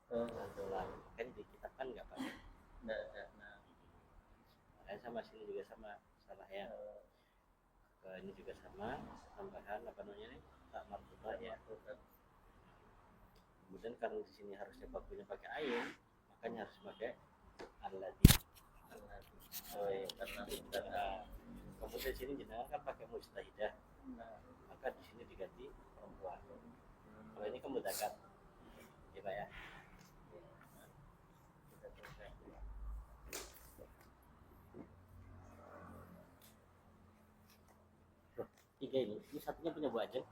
tulang. Kan di kitab kan nggak pakai. Nah, sama sini juga sama salah ya. Ini juga sama tambahan apa namanya nih, tak marfu'ah ya. Kemudian karena di sini harusnya bakunya pakai ain, makanya harus pakai alladzi. Oh iya, karena kemudian di sini jenengan kan pakai mustahidah, maka di sini diganti perempuan. Kalau ini kemudakan, ya Pak ya. Tiga ini satunya punya Bu Ajeng.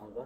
Monggo.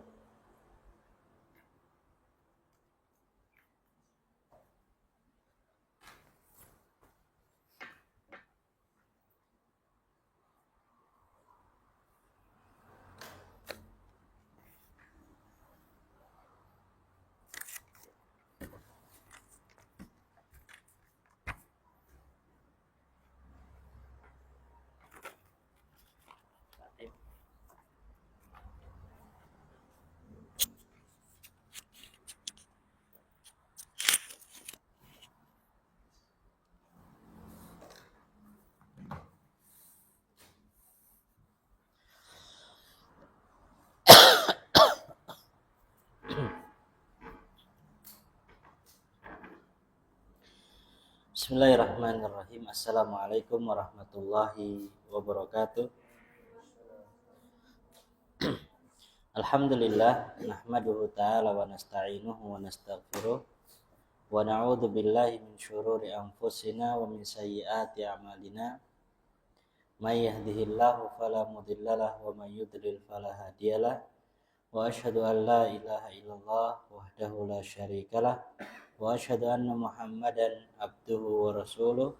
Bismillahirrahmanirrahim. Assalamualaikum warahmatullahi wabarakatuh. Alhamdulillah nahmaduhu ta'ala wa nasta'inuhu wa nastaghfiruh wa na'udzu billahi min syururi anfusina wa min sayyiati a'malina. May yahdihillahu fala mudhillalah wa may yudlil fala hadiyalah. وأشهد أن لا إله إلا الله وحده لا شريك له وأشهد أن محمدا عبده ورسوله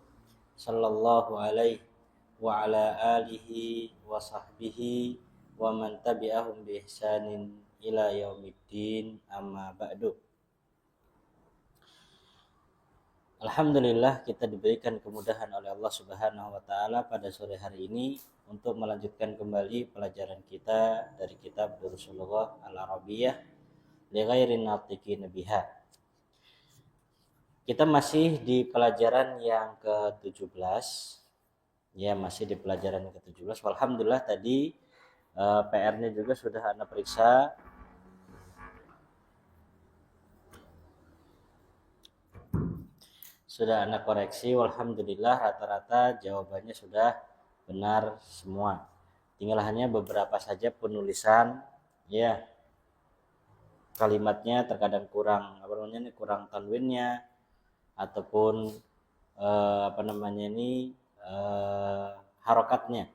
صلى الله عليه وعلى آله وصحبه ومن تبعهم بإحسان إلى يوم الدين أما بعد. Alhamdulillah, kita diberikan kemudahan oleh Allah Subhanahu wa taala pada sore hari ini untuk melanjutkan kembali pelajaran kita dari kitab Durusulullah Al-Arabiyyah li ghairin natiqin biha. Kita masih di pelajaran yang ke-17. Ya, masih di pelajaran yang ke-17. Alhamdulillah tadi PR-nya juga sudah Anda periksa. Sudah Anda koreksi, alhamdulillah rata-rata jawabannya sudah benar semua. Tinggal hanya beberapa saja penulisan, ya. Kalimatnya terkadang kurang kurang tanwinnya ataupun harokatnya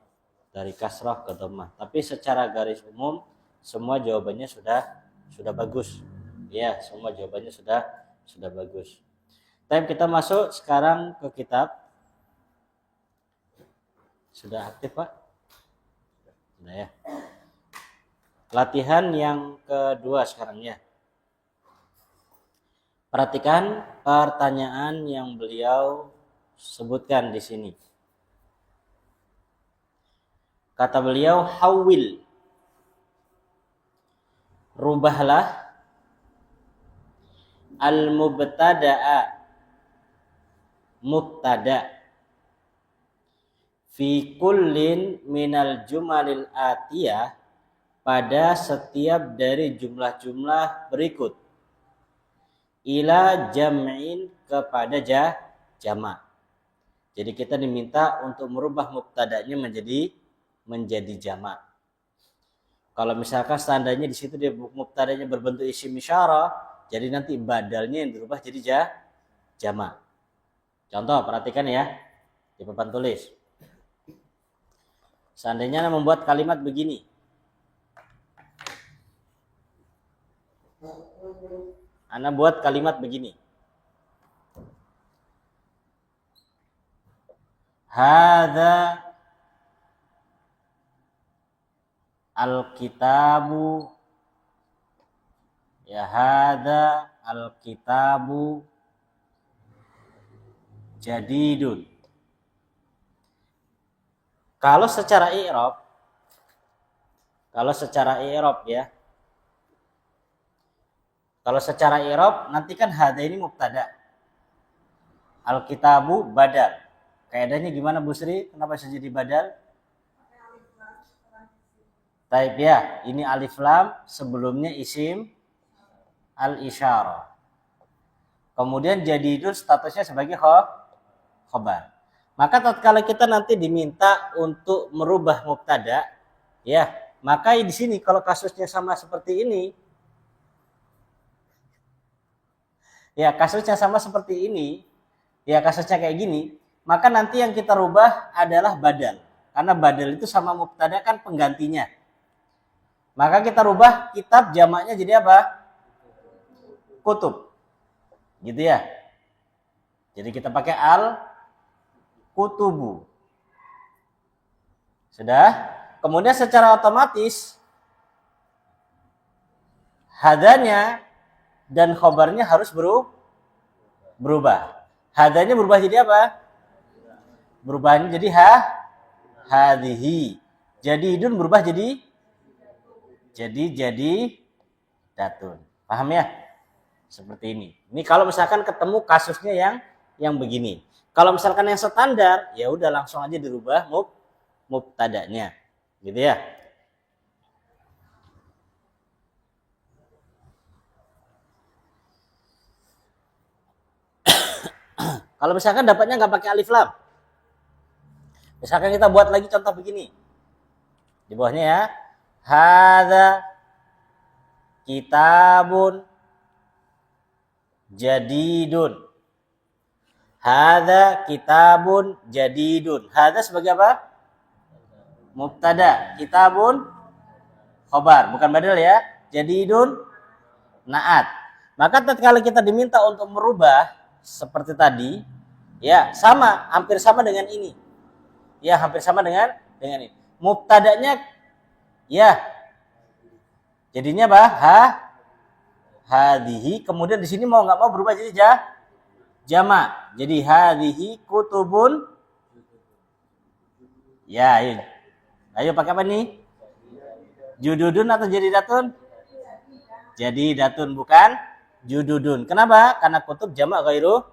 dari kasrah ke dhammah. Tapi secara garis umum semua jawabannya sudah bagus. Ya, semua jawabannya sudah bagus. Kita masuk sekarang ke kitab. Sudah aktif, Pak? Sudah ya. Latihan yang kedua sekarang ya. Perhatikan pertanyaan yang beliau sebutkan di sini. Kata beliau, hawil. Rubahlah al-mubtada'a mubtada fi kullin minal jumalil atiyah pada setiap dari jumlah-jumlah berikut ila jam'in kepada jamak. Jadi kita diminta untuk merubah mubtadanya menjadi jamak. Kalau misalkan standarnya di situ dia mubtadanya berbentuk isim isyarah, jadi nanti badalnya yang dirubah jadi jamak. Contoh, perhatikan ya di papan tulis. Seandainya Anda membuat kalimat begini. Anda buat kalimat begini. Hadza al-kitabu, ya, hadza al-kitabu jadidun. Kalau secara i'rab ya. Kalau secara i'rab nanti kan hadza ini mubtada. Al-kitabu badal. Kaidahnya gimana Bu Sri? Kenapa bisa jadi badal? Taib ya, ini alif lam sebelumnya isim al-isyarah. Kemudian jadidun statusnya sebagai khobar. Maka tatkala kita nanti diminta untuk merubah mubtada, ya, maka di sini kalau kasusnya sama seperti ini, ya kasusnya kayak gini, maka nanti yang kita rubah adalah badal. Karena badal itu sama mubtada kan penggantinya. Maka kita rubah kitab jamaknya jadi apa? Kutub. Gitu ya. Jadi kita pakai al-kutubu. Sudah? Kemudian secara otomatis hadanya dan khobarnya harus berubah. Hadanya berubah jadi apa? Berubahnya jadi hadhihi. Jadidun berubah jadi datun. Paham ya? Seperti ini. Ini kalau misalkan ketemu kasusnya yang begini. Kalau misalkan yang standar, ya udah langsung aja dirubah mubtadanya. Gitu ya. Kalau misalkan dapatnya nggak pakai alif lam. Misalkan kita buat lagi contoh begini. Di bawahnya ya. Hadza kitabun jadidun. Hadza kitabun jadidun. Hadza sebagai apa? Mubtada. Kitabun khobar, bukan badal ya. jadidun, naat. Maka tatkala kita diminta untuk merubah seperti tadi, ya sama, hampir sama dengan ini. Ya, hampir sama dengan ini. Mubtada'nya ya. Jadinya apa? Hadhihi, kemudian di sini mau nggak mau berubah jadi jamak. Jadi hadhihi kutubun. Ya, ayo pakai apa nih? Jududun atau jadidatun? Jadidatun, bukan jududun. Kenapa? Karena kutub jamak ghairu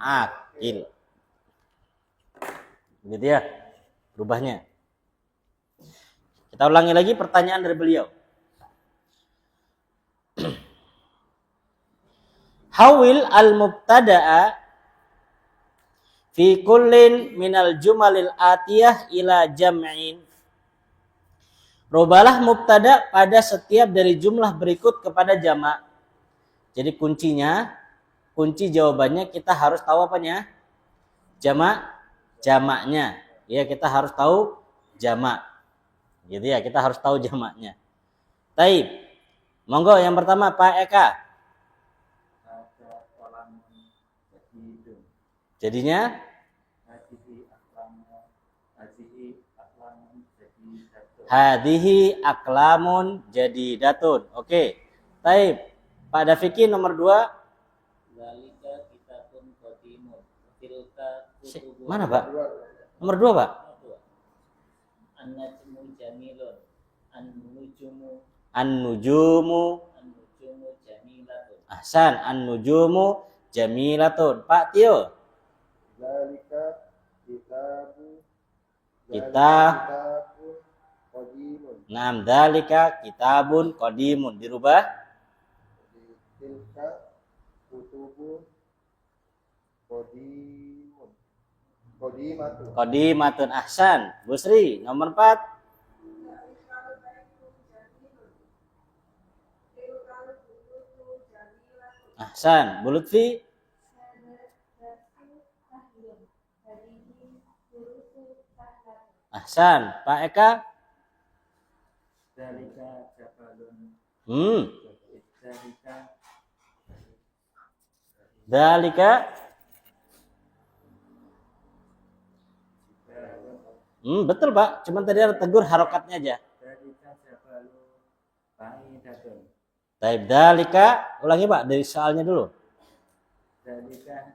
akil. Gitu ya, berubahnya. Kita ulangi lagi pertanyaan dari beliau. Hawil al-mubtada'a fi kullin minal jumalil atiyah ila jam'in. Rubalah mubtada pada setiap dari jumlah berikut kepada jamak. Jadi kunci jawabannya kita harus tahu apanya? Jamaknya. Ya, kita harus tahu jamak. Gitu ya, kita harus tahu jamaknya. Taib. Monggo yang pertama Pak Eka. Jadinya hadhihi aklamun jadidatun. Oke. Taib. Pak Dafiki nomor 2. Zalika kitabun qadimun. Tilka kutubun. Mana, Pak? Nomor 2, Pak. An-najmu jamilun. An-nujumu jamilatun. Ahsan, an-nujumu jamilatun. Pak Tio. Zalika kitabun qadimun. Naam, dzalika kitabun qadimun. Dirubah Tilka kutubun qadimatun. Ahsan. Busri nomor 4. Ahsan. Bu Lutfi. Ahsan. Pak Eka. Zalika jabalun. Dzalika betul, Pak. Cuman tadi ada tegur harokatnya aja. Zalika jabalu ba'idatun. Taib, dzalika. Ulangi, Pak, dari soalnya dulu. Zalika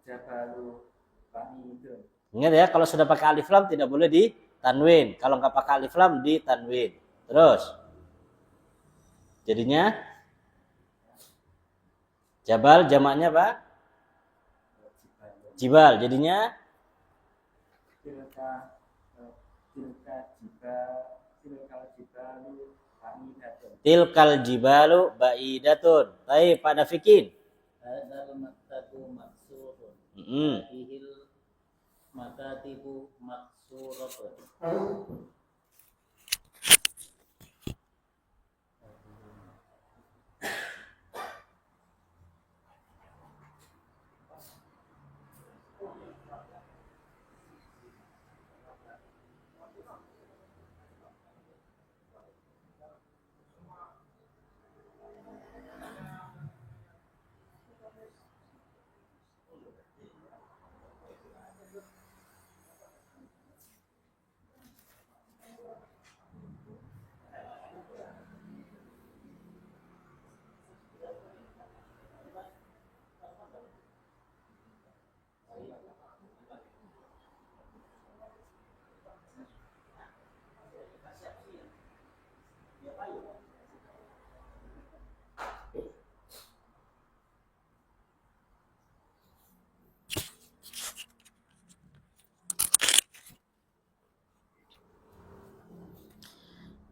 jabalu ba'idun. Ingat ya, kalau sudah pakai alif lam tidak boleh di tanwin. Kalau nggak pakai alif lam di tanwin. Terus. Jadinya jabal jamaknya Pak? Jibal. Jadinya tilkal jibalu ba'idatun. Baik, Pak Dafikin. Hadzal maktabu maksurun. Hadhil makatibu maksuratun.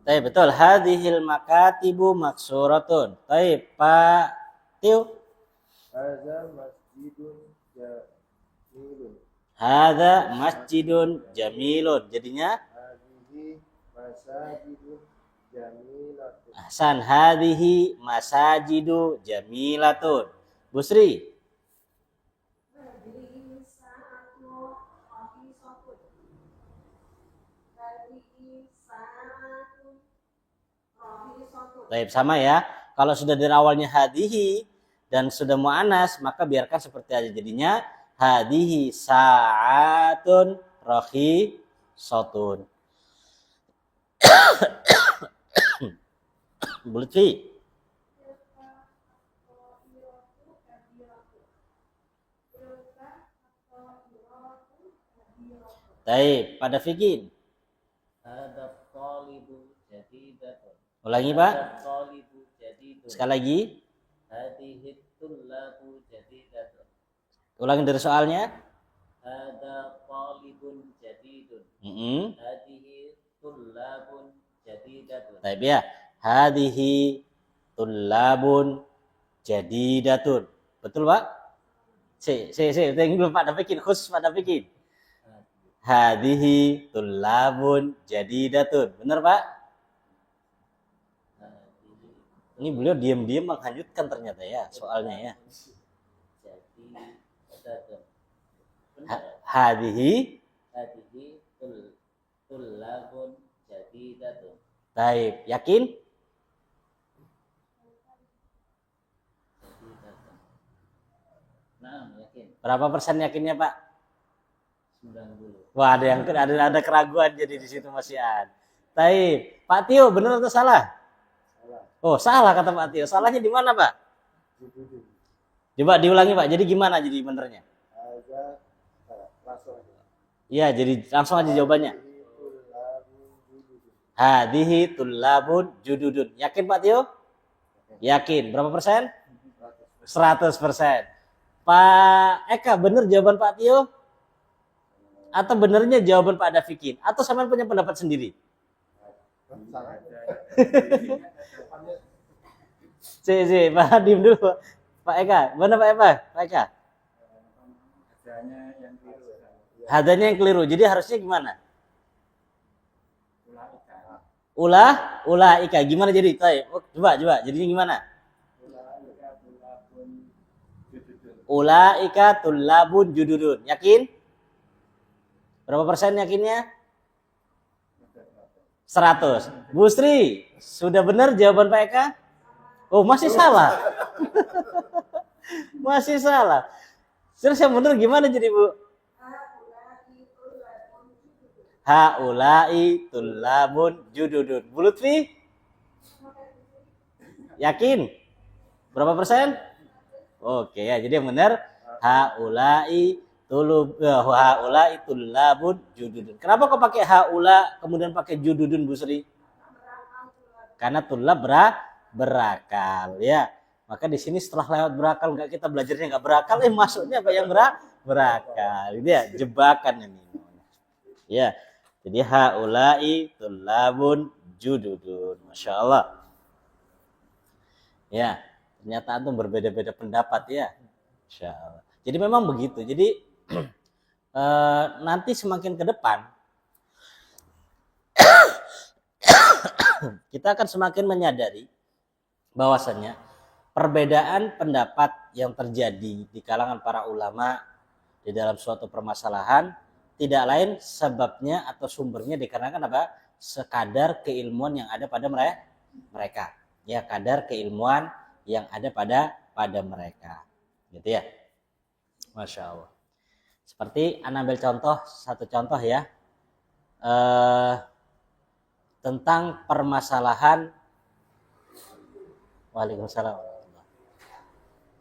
Taib, betul. Hadhil makatibu maksuratun. Taib, Pak Tio. Hadza masjidun jamilun. Hadza masjidun jamilun. Jadinya Hadhihi masajidun jamilatun. ahsan, hadhihi masajidu jamilatun. Busri. Baik, sama ya. Kalau sudah dari awalnya hadihi dan sudah mu'anas, maka biarkan seperti aja. Jadinya hadihi sa'atun rakhisatun. Bulutfi. Baik, pada fikir. Hadza talibu jadidatun. Ulangi, Pak. Hadza talibu jadidun. Sekali lagi. Hadhihi tullabu jadidatun. Ulangi dari soalnya. Hadza talibun jadidun. Mm-mm. Hadhihi tullabun jadidatun. Baik ya. Hadhihi tullabun jadidatun. Betul, Pak? Tunggu Pak Dafikin, khusus Pak Dafikin. Hadhihi tullabun jadidatun. Benar, Pak? Ini beliau diam-diam menghanyutkan ternyata ya soalnya ya. Jadidatun. Hadhihi. Hadhihi tullabun jadidatun. Baik, yakin? Jadidatun. Nah, yakin. Berapa persen yakinnya, Pak? 90. Wah, ada keraguan jadi di situ masih ada. Baik, Pak Tio benar atau salah? Salah. Oh, salah kata Pak Tio. Salahnya di mana, Pak? Jududun. Coba diulangi, Pak. Jadi gimana jadi benernya? Hadza langsung aja. Iya, jadi langsung aja jawabannya. Tullabun jududun. Hadhihi tullabun jududun. Yakin, Pak Tio? Yakin. Berapa persen? 100%. Pak Eka, benar jawaban Pak Tio? Atau benernya jawaban Pak Dafikin? Atau sampean punya pendapat sendiri? Salah. Pak Hadim dulu. Pak Eka, mana Pak Eka? Pak Eka. Adanya yang keliru. Hadanya yang keliru. Jadi harusnya gimana? Ulaika. Gimana jadi? Coba. Jadinya gimana? Ulaika tullabun jududun. Yakin? Berapa persen yakinnya? 100. Bu Sri, sudah benar jawaban Pak Eka? Oh, masih salah. Masih salah. Terus yang benar gimana jadi, Bu? Haulai tullabun jududun. Bu Lutfi? Yakin? Berapa persen? Oke ya, jadi yang benar haulai tullabun jududun. Kenapa kok pakai haula kemudian pakai jududun, Bu Sri? Karena tullab berakal ya. Maka di sini setelah lewat berakal enggak kita belajarnya enggak berakal, masuknya apa yang berakal. Ini ya jebakan ini. Ya. Jadi haulai tullabun jududun. Masya Allah. Ya, ternyata antum berbeda-beda pendapat ya. Masya Allah. Jadi memang begitu. Jadi nanti semakin ke depan kita akan semakin menyadari bahwasannya perbedaan pendapat yang terjadi di kalangan para ulama di dalam suatu permasalahan tidak lain sebabnya atau sumbernya dikarenakan apa? Sekadar keilmuan yang ada pada mereka. Ya, kadar keilmuan yang ada pada mereka. Gitu ya. Masya Allah. Seperti Anda ambil satu contoh ya, tentang permasalahan, waalaikumsalam,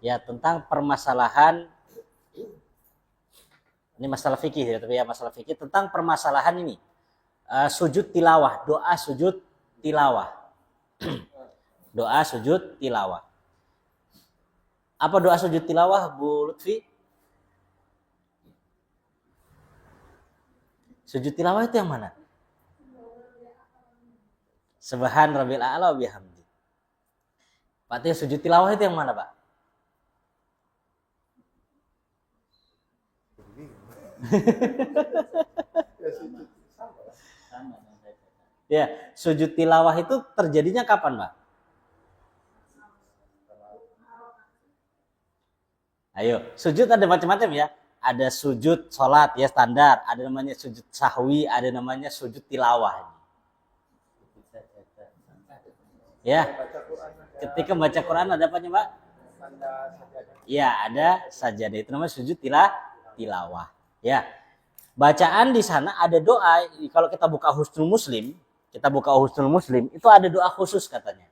ya tentang permasalahan, ini masalah fikih ya, tapi ya masalah fikih tentang permasalahan ini, sujud tilawah, doa sujud tilawah, doa sujud tilawah. Apa doa sujud tilawah, Bu Lutfi? Sujud tilawah itu yang mana? Subhan rabbil a'la wa bihamdi. Pak Tio, sujud tilawah itu yang mana, Pak? Ya, sujud tilawah itu terjadinya kapan, Pak? Ayo, sujud ada macam-macam ya. Ada sujud sholat ya standar, ada namanya sujud sahwi, ada namanya sujud tilawah. Ya, Ketika baca Quran ada apanya, Pak? Tanda sajadah. Ya, ada sajadah. Itu namanya sujud tilawah. Ya. Bacaan di sana ada doa. Kalau kita buka Husnul Muslim, itu ada doa khusus katanya.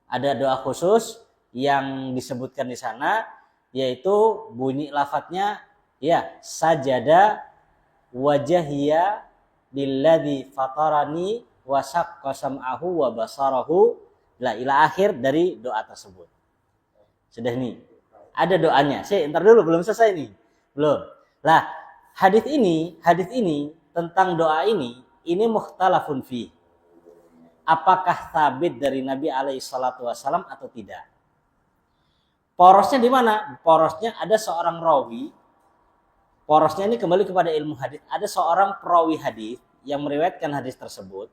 Ada doa khusus yang disebutkan di sana, yaitu bunyi lafadznya ya sajada wajhiya lilladzi fatarani wa syaqqa sam'ahu wa basarahu ila akhir dari doa tersebut. Sudah nih. Ada doanya. Ntar dulu belum selesai nih. Belum. Lah, hadis ini tentang doa ini mukhtalafun fi. Apakah sabit dari Nabi alaihi salatu wasallam atau tidak? Porosnya di mana? Porosnya ada seorang rawi. Porosnya ini kembali kepada ilmu hadis. Ada seorang perawi hadis yang meriwayatkan hadis tersebut.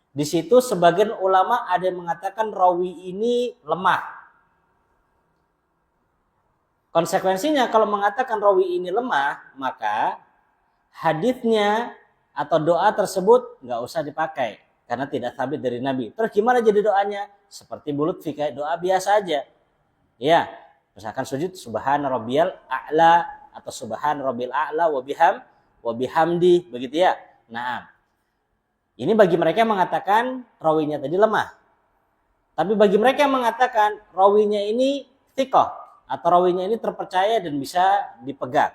Di situ sebagian ulama ada yang mengatakan rawi ini lemah. Konsekuensinya kalau mengatakan rawi ini lemah, maka hadisnya atau doa tersebut nggak usah dipakai karena tidak sabit dari Nabi. Terus gimana jadi doanya? Seperti bulut fi, kayak doa biasa aja. Ya, misalkan sujud subhana rabbiyal a'la atau subhana rabbil a'la wa bihamdi, begitu ya. Nah, ini bagi mereka yang mengatakan rawinya tadi lemah. Tapi bagi mereka yang mengatakan rawinya ini thiqah atau rawinya ini terpercaya dan bisa dipegang,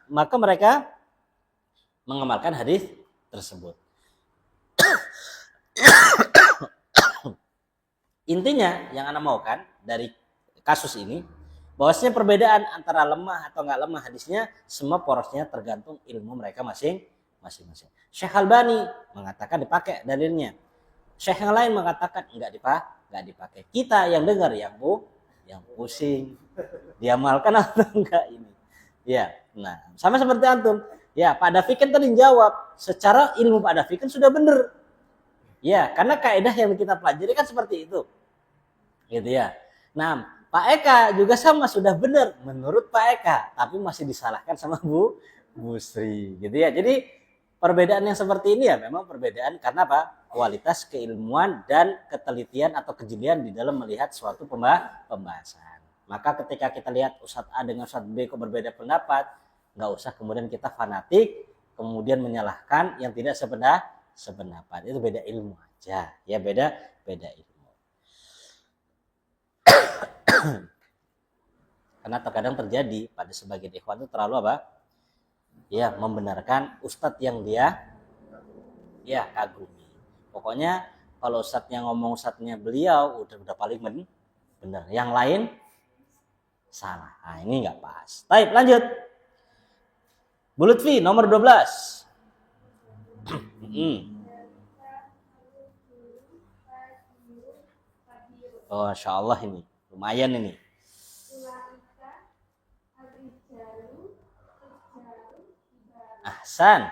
maka mereka mengamalkan hadis tersebut. Intinya yang Anda mau kan dari kasus ini, bahwasanya perbedaan antara lemah atau nggak lemah hadisnya, semua porosnya tergantung ilmu mereka masing-masing. Syekh Albani mengatakan dipakai dalilnya. Syekh yang lain mengatakan enggak dipakai. Kita yang dengar yang pusing, diamalkan atau enggak ini. Ya, nah sama seperti antum. Ya, Pak Dafiq kan tadi jawab, secara ilmu Pak Dafiq kan sudah benar. Ya, karena kaidah yang kita pelajari kan seperti itu. Gitu ya. Nah, Pak Eka juga sama sudah benar menurut Pak Eka, tapi masih disalahkan sama Bu Sri. Gitu ya. Jadi perbedaan yang seperti ini ya memang perbedaan karena apa? Kualitas keilmuan dan ketelitian atau kejelian di dalam melihat suatu pembahasan. Maka ketika kita lihat Ustadz A dengan Ustadz B kok berbeda pendapat, nggak usah kemudian kita fanatik, kemudian menyalahkan yang tidak sependapat. Itu beda ilmu aja, ya beda ilmu. Karena terkadang terjadi pada sebagian ikhwan itu terlalu apa? Ya, membenarkan ustadz yang dia ya kagumi. Pokoknya kalau ustadznya ngomong ustadznya beliau udah paling benar. Yang lain salah. Nah, ini nggak pas. Baik, lanjut. Bu Lutfi nomor 12. Oh, Masya Allah ini. Lumayan ini. Ahsan.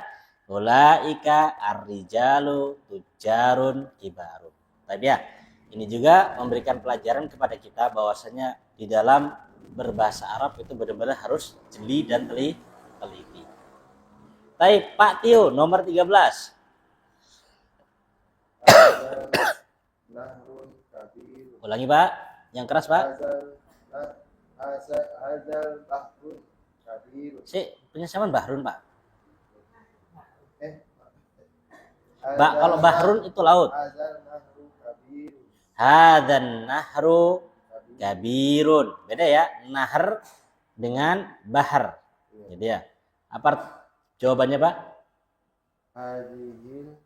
Ulaika ar-rijalu tujarun kibarun. Tadi ya, ini juga memberikan pelajaran kepada kita bahwasanya di dalam berbahasa Arab itu benar-benar harus jeli dan teliti. Baik, Pak Tio nomor 13. Ulangi, Pak. Yang keras, Pak. Penyesaman Bahrun, Pak. Kalau Bahrun itu laut. Hadzan nahru kabirun. Beda ya, nahar dengan bahar. Jadi ya. Apa jawabannya, Pak? Hadhil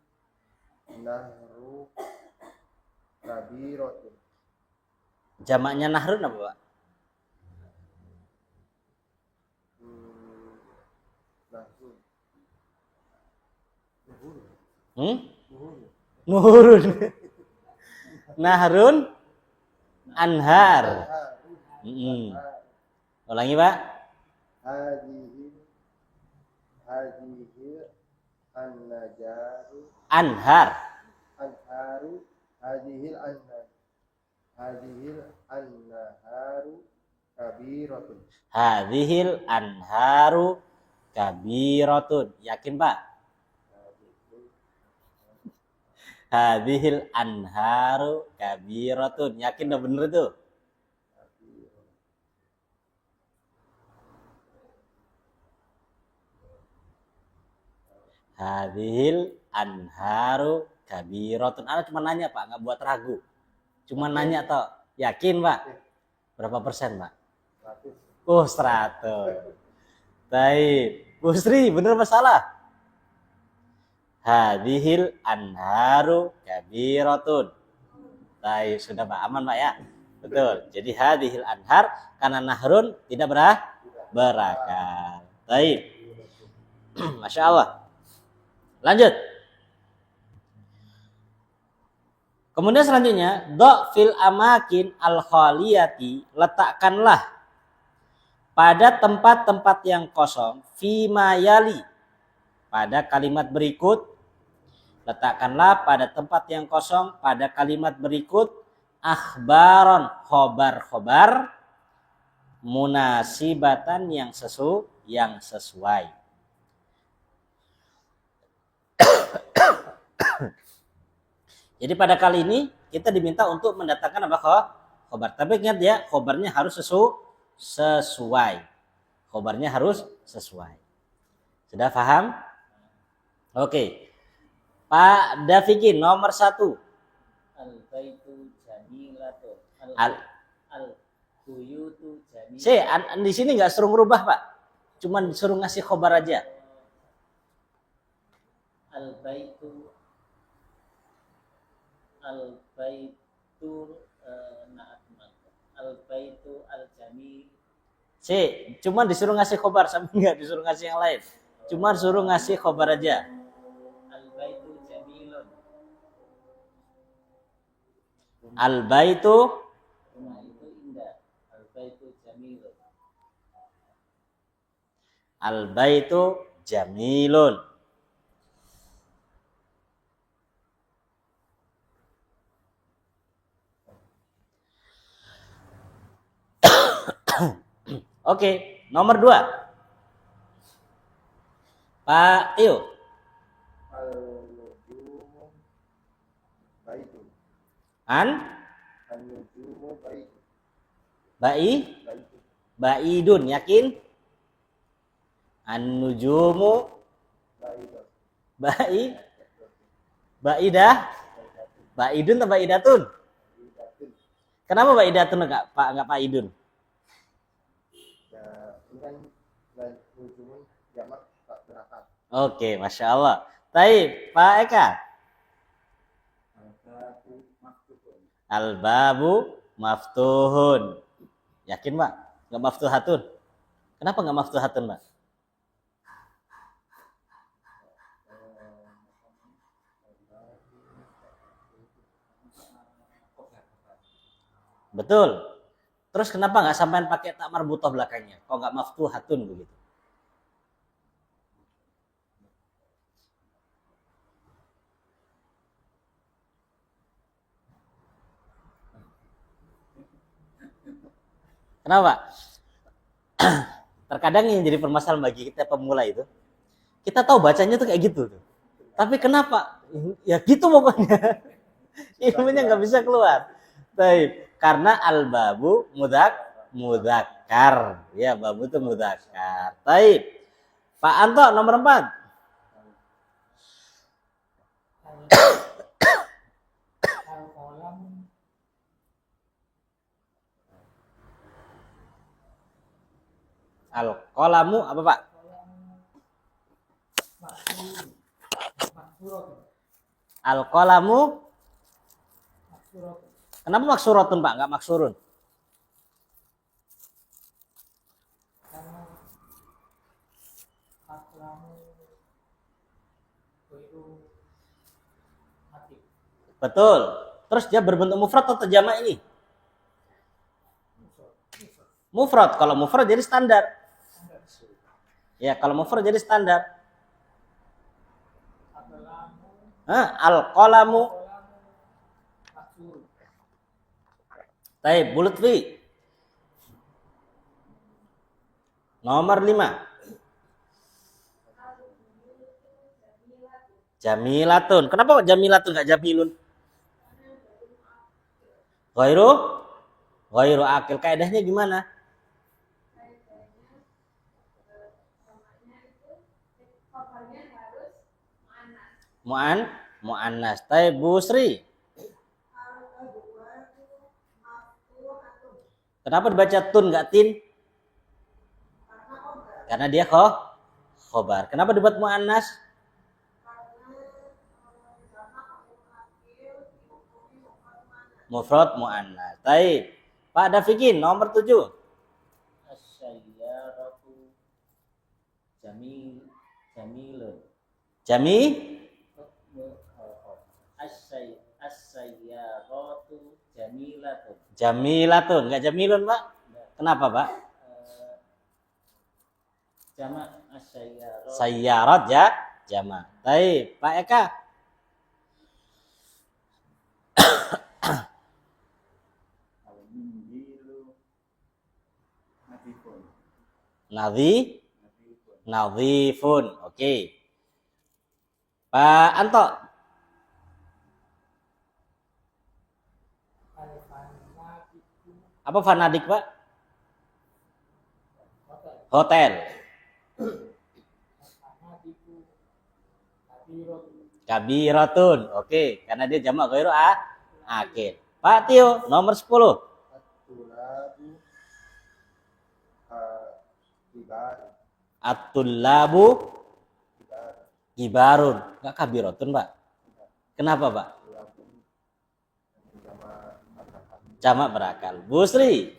nahru kabiratun. Jamaknya nahrun apa, Pak? Nuhurun. Nahrun anhar. Ulangi, Pak. Hadhil an-najaru Anhar. anharu hadhil anharu kabiratun. Hadhil anharu kabiratun. Yakin, Pak? Hadhil anharu kabiratun. Yakin udah bener tuh? Hadhil anharu kabiratun. Ana cuma nanya Pak, nggak buat ragu. Cuma nanya toh. Yakin Pak? Berapa persen Pak? 100. Oh 100. Baik. Bu Sri, bener apa salah? Hadhil anharu kabiratun. Baik, sudah Pak, aman Pak ya? Betul. Jadi hadhil anhar karena nahrun tidak berakal. Baik. Masya Allah. Lanjut. Kemudian selanjutnya, do fil amakin al khaliyati, letakkanlah pada tempat-tempat yang kosong, fima yali, pada kalimat berikut, letakkanlah pada tempat yang kosong pada kalimat berikut, akhbaron, khobar-khobar, munasibatan yang sesuai. Jadi pada kali ini kita diminta untuk mendatangkan apa khobar. Tapi ingat ya, khobarnya harus sesuai. Khobarnya harus sesuai. Sudah paham? Oke. Pak Dafiki nomor 1. Al-baitu jamilatun. Al-buyutu jamilatun. Di sini nggak suruh merubah Pak. Cuman disuruh ngasih khobar aja. Al-baitu al-baitu al-jamil. Cuman disuruh ngasih khobar, sampai nggak disuruh ngasih yang lain. Cuman suruh ngasih khobar aja. Al-baitu jamilun. Al-baitu Rumah itu indah. Al-baitu jamilun. Al-baitu jamilun. Oke, nomor 2. Pak Tio. Al-nujumu baitun. Al-nujumu baitun. Baitun. Baidun, yakin? An-nujumu Baitun. Baidah. Baidun atau baidatun? Kenapa baidatun enggak Pak Idun? Ya, ini kan nujumun jamak tak berakal. Oke, Masya Allah. Baik, Pak Eka. Al-babu maftuhun. Yakin Pak? Nggak maftuhatun? Kenapa nggak maftuhatun Pak? Betul. Terus kenapa nggak sampean pakai tak marbutoh belakangnya? Kok nggak maftuhatun begitu? Kenapa? Terkadang yang jadi permasalahan bagi kita pemula itu, kita tahu bacanya tuh kayak gitu tuh. Tapi kenapa? Ya gitu pokoknya. Ilmunya nggak bisa keluar. Baik, karena al-babu mudzakkar. Ya, babu itu mudzakkar. Baik. Pak Anto nomor 4. Al-qalamu apa Pak? Al-qalamu. Kenapa maksuratun Pak? Enggak maksurun? Betul. Terus dia berbentuk mufrad atau jamak ini? Mufrad. Kalau mufrad jadi standar. Ya, kalau mufrad jadi standar. Al-qalamu. Baik, Bu Lutfi. Nomor 5. Jamilatun. Kenapa kok jamilatun nggak jamilun? Ghairu akil. Kaidahnya gimana? Mu'annas. Tapi Bu Sri. Kenapa dibaca tun nggak tin? Karena dia khobar. Kenapa dibuat mu'annas? Mufrad mu'annas. Baik. Pak Dafikin nomor 7. Asyayyaratu jamilun. Jami Asyayyaratu jamilatun. Jamilatun. Enggak jamilun, Pak? Kenapa, Pak? Jamak asyayyaratu. Sayyarat ya, jama. Baik, Pak Eka. Nadhifun. Oke. Pak Anto. Apa fanadik, Pak? Hotel. Kabiratun. Oke, karena dia jamak ghairu akil. Pak Tio, nomor 10. At-tullabu kibarun. Enggak kabiratun, Pak. Kenapa, Pak? Jamak berakal. Bu Sri.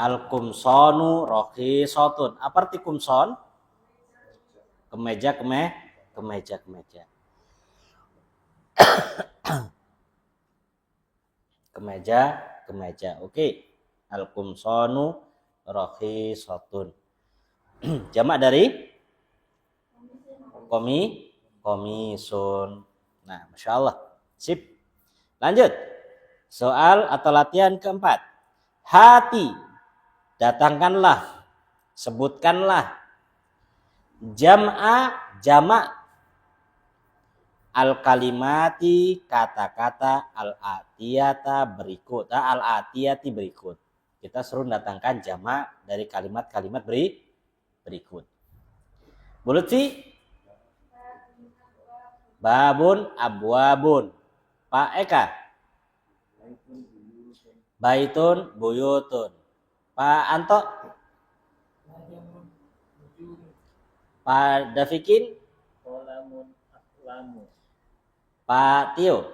Al-kumsonu rokhisotun. Apa arti kumson? Kemeja. Kemeja. Oke. Al-kumsonu rokhisotun. Jamak dari komisun. Nah, Masya Allah. Sip. Lanjut. Soal atau latihan keempat. Hati. Datangkanlah, sebutkanlah jamak al-kalimati, kata-kata al-atiyati berikut. Kita suruh datangkan jamak dari kalimat-kalimat berikut. Bu Lutfi? Babun abwabun. Pak Eka? Baitun buyutun. Pak Anto? Pak Dafikin? Qalamun aqlamu. Pak Tio?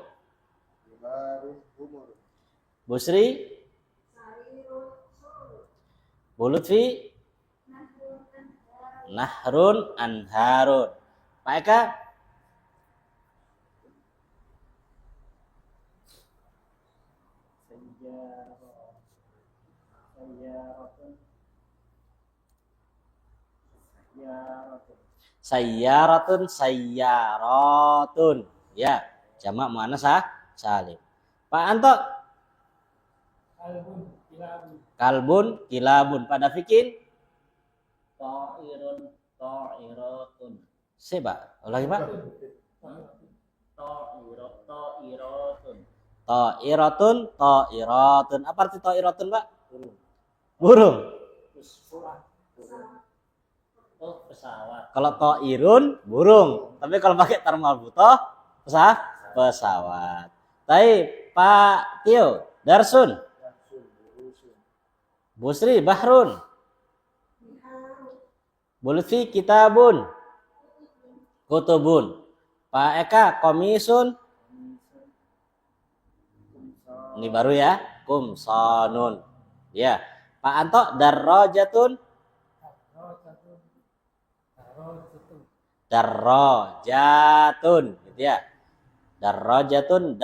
Bu Sri? Bu Lutfi? Nahrun anharun. Pak Eka? Sayyaratun. Ya, jamak muannats salim. Pak Anto? Kalbun kilabun. Pak Dafikin? Ta'iratun. Pak. Ulangi, Pak. Ta'iratun. Apa arti ta'iratun, Pak? Burung. Pesawat. Kalau ta'irun burung, tapi kalau pakai tar marbuthah pesawat. Tapi Pak Tio, darsun. Bu Sri, bahrun. Bu Lutfi, kitabun. Kutubun. Pak Eka, komisun. Ini baru ya, kumsanun. Ya. Pak Anto, darrajatun. Darrajatun, gitu ya. Darrajatun.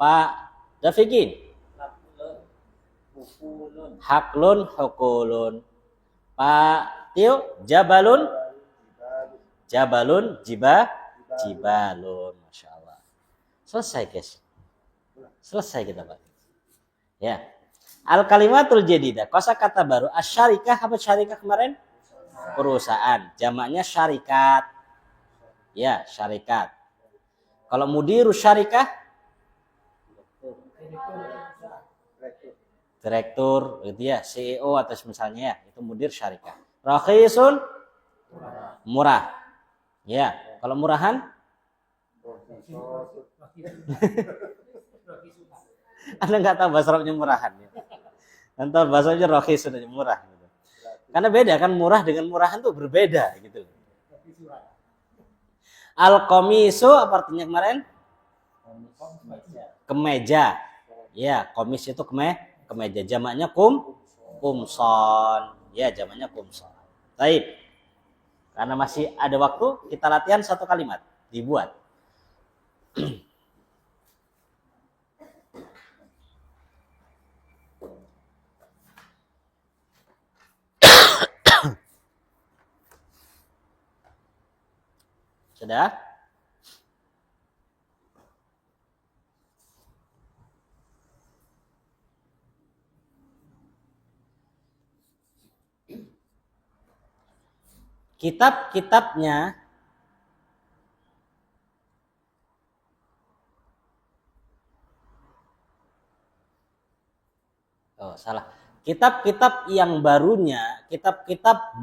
Pak Dafikin? Haklun hukulun. Pak Tio, jabalun, Jibal. jibalun. Masya Allah. Selesai guys. Selesai kita Pak. Ya. Al kalimatul jadidah. Kosakata baru. Asyarikah apa syarikah kemarin? Perusahaan. Jamaknya syarikat. Ya, syarikat. Kalau mudirus syarikah? Direktur, gitu ya, CEO atau misalnya ya, itu mudir syarikah. Rakhisun murah. Ya, kalau murahan Anda nggak tahu bahasa Arabnya murahan ya. Nanti bahasanya rakhisun aja murah gitu. Karena beda kan, murah dengan murahan tuh berbeda gitu. Al-komisu apa artinya kemarin? Kemeja. Ya, komis itu kemeja. Jamaknya kumson. Ya, jamaknya kumson. Baik. Karena masih ada waktu, kita latihan satu kalimat. Dibuat. Sudah? Kitab-kitabnya salah. Kitab-kitab yang barunya, kitab-kitab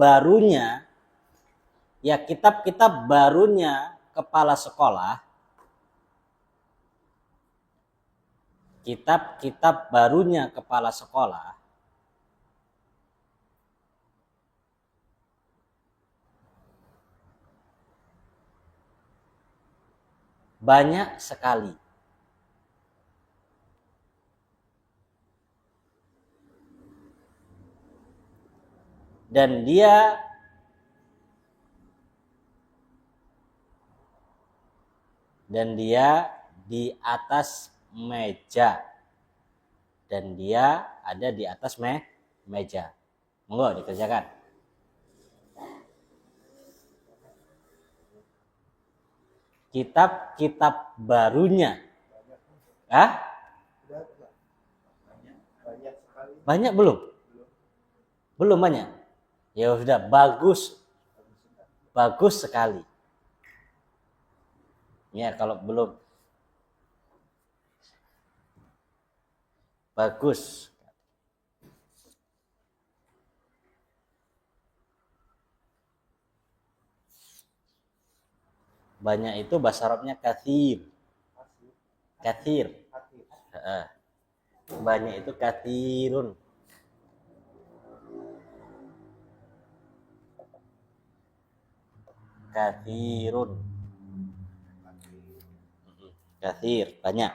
barunya kepala sekolah, kitab-kitab barunya kepala sekolah banyak sekali. Dan dia di atas meja. Dan dia ada di atas meja. Monggo dikerjakan. Kitab-kitab barunya. Hah? Banyak sekali. Banyak belum? Belum banyak. Ya sudah, bagus. Bagus sekali. Ya, kalau belum. Bagus. Banyak itu bahasa Arabnya kathir. Kathir. Banyak itu kathirun. Kathirun. Kathir, banyak.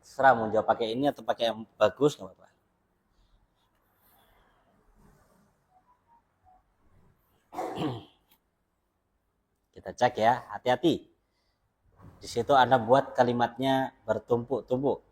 Serah mau jawab pakai ini atau pakai yang bagus nggak apa-apa. Kita cek ya, hati-hati. Di situ Anda buat kalimatnya bertumpuk-tumpuk.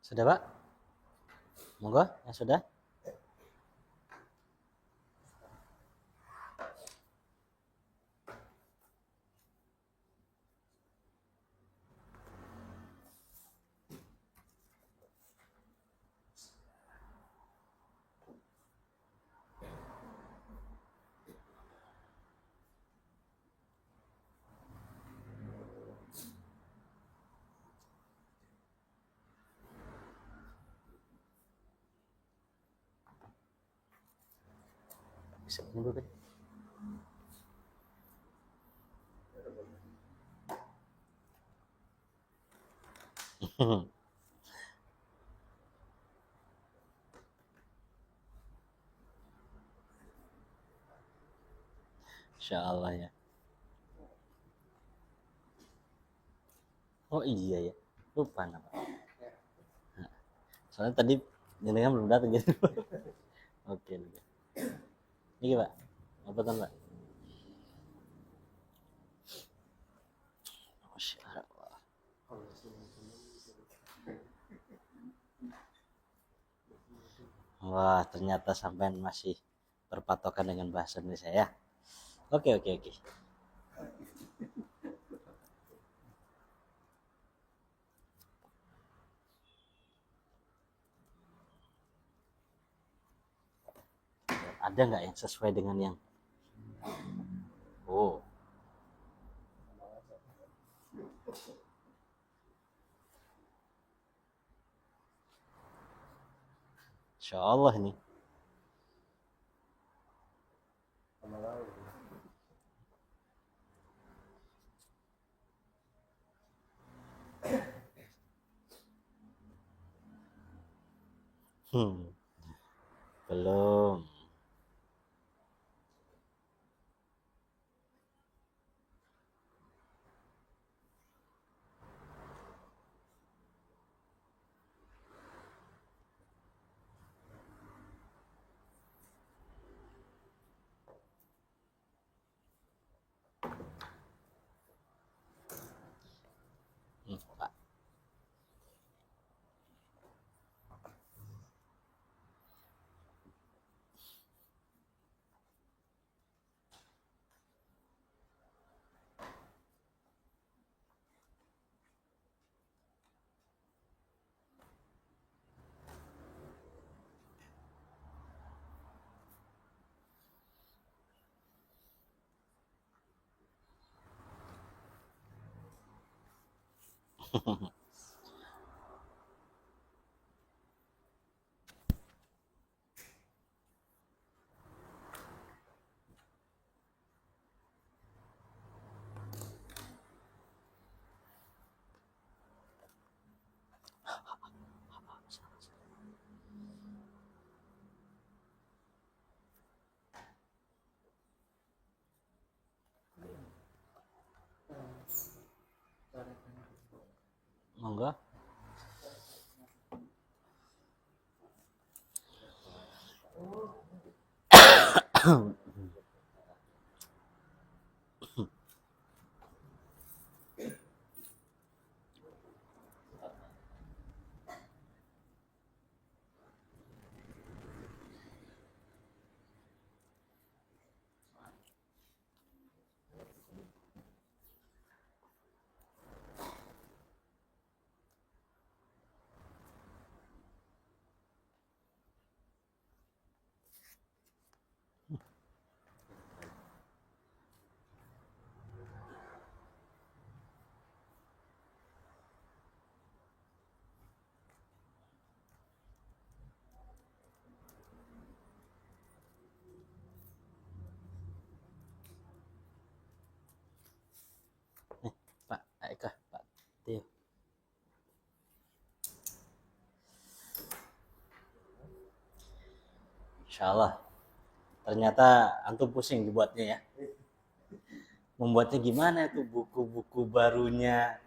Sudah Pak? Monggo, yang sudah? Bisa menunggu kan? Insya Allah ya. Oh iya ya, lupa nama. Soalnya tadi jenengan belum datang jadi. Oke. Ini Pak, apa tuh Pak? Masya Allah. Wah, ternyata sampean masih berpatokan dengan bahasa Indonesia ya. Oke. Ada nggak yang sesuai dengan yang? Oh, Insya Allah ini. Sama lalu. Belum. Pak. Monggo. Pak Eka, Pak Tio. Insya Allah. Ternyata antum pusing dibuatnya ya. Membuatnya gimana itu buku-buku barunya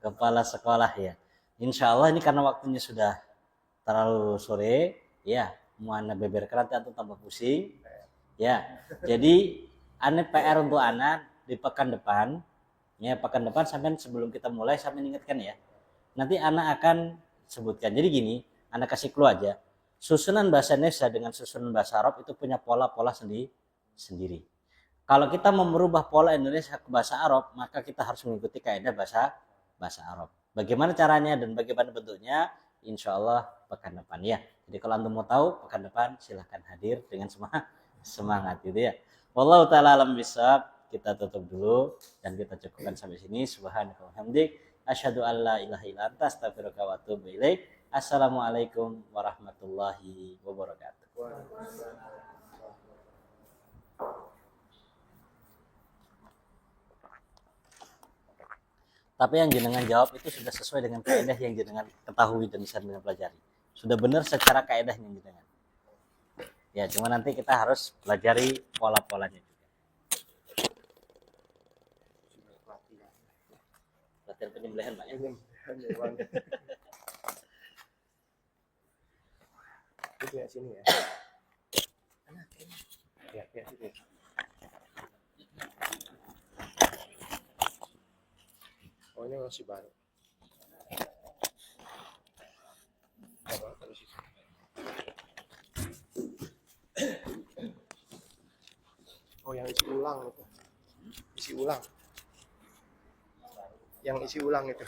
kepala sekolah ya. Insya Allah ini karena waktunya sudah terlalu sore, ya, mau anda beberkan nanti antum tambah pusing, ya. Jadi aneh PR untuk anak di pekan depan, ya pekan depan sampai sebelum kita mulai sampai ingatkan ya. Nanti anak akan sebutkan. Jadi gini, Anda kasih clue aja. Susunan bahasa Indonesia dengan susunan bahasa Arab itu punya pola-pola sendiri. Kalau kita mau merubah pola Indonesia ke bahasa Arab, maka kita harus mengikuti kaidah bahasa Arab. Bagaimana caranya dan bagaimana bentuknya? Insya Allah pekan depan ya. Jadi kalau Anda mau tahu pekan depan silahkan hadir dengan semangat gitu ya. Wallahu taala alam bisawab. Kita tutup dulu dan kita cukupkan sampai sini. Subhanallah hamdik. Asyhadu an la ilaha illa anta astaghfiruka wa atubu ilaik. Assalamualaikum warahmatullahi wabarakatuh. Tapi yang jenengan jawab itu sudah sesuai dengan kaidah yang jenengan ketahui dan bisa jenengan pelajari. Sudah benar secara kaidahnya jenengan. Ya, cuma nanti kita harus pelajari pola-polanya juga. Latihan penyembelihan, Pak ya. Itu ya sini ya. Ya, sini. Oh, ini masih baru. Oh, yang isi ulang itu. Isi ulang. Yang isi ulang itu.